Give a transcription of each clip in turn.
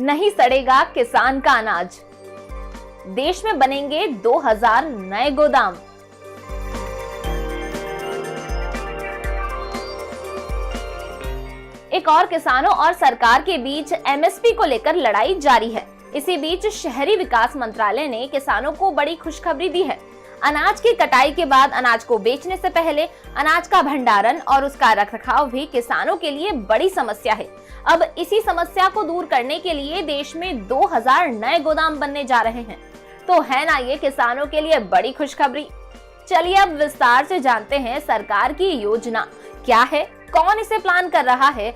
नहीं सड़ेगा किसान का अनाज, देश में बनेंगे 2000 नए गोदाम। एक और किसानों और सरकार के बीच एमएसपी को लेकर लड़ाई जारी है। इसी बीच शहरी विकास मंत्रालय ने किसानों को बड़ी खुशखबरी दी है। अनाज की कटाई के बाद अनाज को बेचने से पहले अनाज का भंडारण और उसका रखरखाव भी किसानों के लिए बड़ी समस्या है। अब इसी समस्या को दूर करने के लिए देश में 2000 नए गोदाम बनने जा रहे हैं। तो है ना ये किसानों के लिए बड़ी खुशखबरी। चलिए अब विस्तार से जानते हैं सरकार की योजना क्या है, कौन इसे प्लान कर रहा है।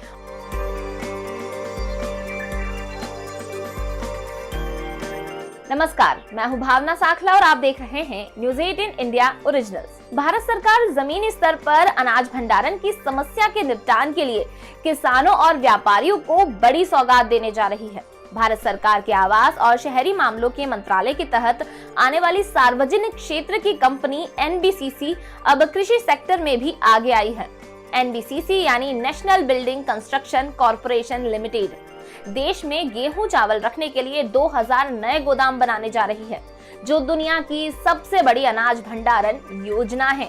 नमस्कार, मैं हूं भावना साखला और आप देख रहे हैं न्यूज़ 18 इंडिया ओरिजिनल्स। भारत सरकार जमीनी स्तर पर अनाज भंडारण की समस्या के निपटान के लिए किसानों और व्यापारियों को बड़ी सौगात देने जा रही है। भारत सरकार के आवास और शहरी मामलों के मंत्रालय के तहत आने वाली सार्वजनिक क्षेत्र की कंपनी एनबीसीसी अब कृषि सेक्टर में भी आगे आई है। एनबीसीसी यानी national building construction corporation limited देश में गेहूं चावल रखने के लिए 2000 नए गोदाम बनाने जा रही है, जो दुनिया की सबसे बड़ी अनाज भंडारण योजना है।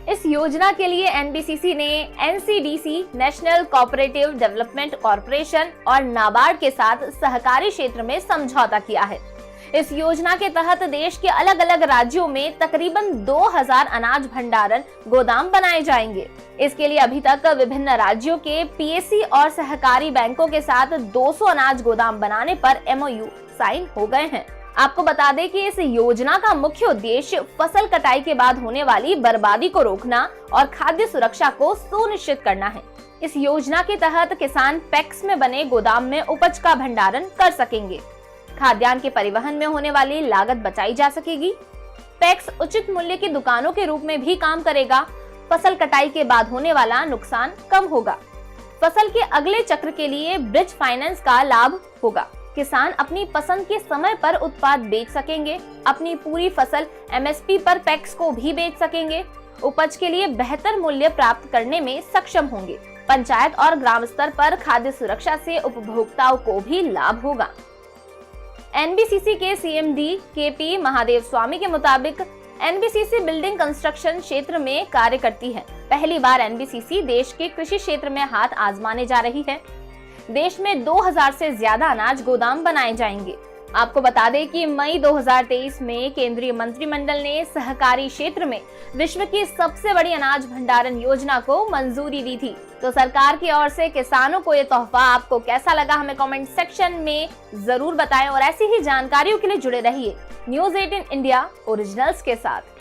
इस योजना के लिए एनबीसीसी ने NCDC national cooperative development corporation और नाबार्ड के साथ सहकारी क्षेत्र में समझौता किया है। इस योजना के तहत देश के अलग अलग राज्यों में तकरीबन 2000 अनाज भंडारण गोदाम बनाए जाएंगे। इसके लिए अभी तक विभिन्न राज्यों के पीएसी और सहकारी बैंकों के साथ 200 अनाज गोदाम बनाने पर एमओयू साइन हो गए हैं। आपको बता दें कि इस योजना का मुख्य उद्देश्य फसल कटाई के बाद होने वाली बर्बादी को रोकना और खाद्य सुरक्षा को सुनिश्चित करना है। इस योजना के तहत किसान पैक्स में बने गोदाम में उपज का भंडारण कर सकेंगे। खाद्यान्न के परिवहन में होने वाली लागत बचाई जा सकेगी। पैक्स उचित मूल्य की दुकानों के रूप में भी काम करेगा। फसल कटाई के बाद होने वाला नुकसान कम होगा। फसल के अगले चक्र के लिए ब्रिज फाइनेंस का लाभ होगा। किसान अपनी पसंद के समय पर उत्पाद बेच सकेंगे। अपनी पूरी फसल एमएसपी पर पैक्स को भी बेच सकेंगे। उपज के लिए बेहतर मूल्य प्राप्त करने में सक्षम होंगे। पंचायत और ग्राम स्तर पर खाद्य सुरक्षा से उपभोक्ताओं को भी लाभ होगा। एनबीसीसी के सीएमडी केपी महादेव स्वामी के मुताबिक एनबीसीसी बिल्डिंग कंस्ट्रक्शन क्षेत्र में कार्य करती है। पहली बार एनबीसीसी देश के कृषि क्षेत्र में हाथ आजमाने जा रही है। देश में 2000 से ज्यादा अनाज गोदाम बनाए जाएंगे। आपको बता दें कि मई 2023 में केंद्रीय मंत्रिमंडल ने सहकारी क्षेत्र में विश्व की सबसे बड़ी अनाज भंडारण योजना को मंजूरी दी थी। तो सरकार की ओर से किसानों को ये तोहफा आपको कैसा लगा, हमें कमेंट सेक्शन में जरूर बताएं और ऐसी ही जानकारियों के लिए जुड़े रहिए न्यूज़ 18 इंडिया ओरिजिनल्स के साथ।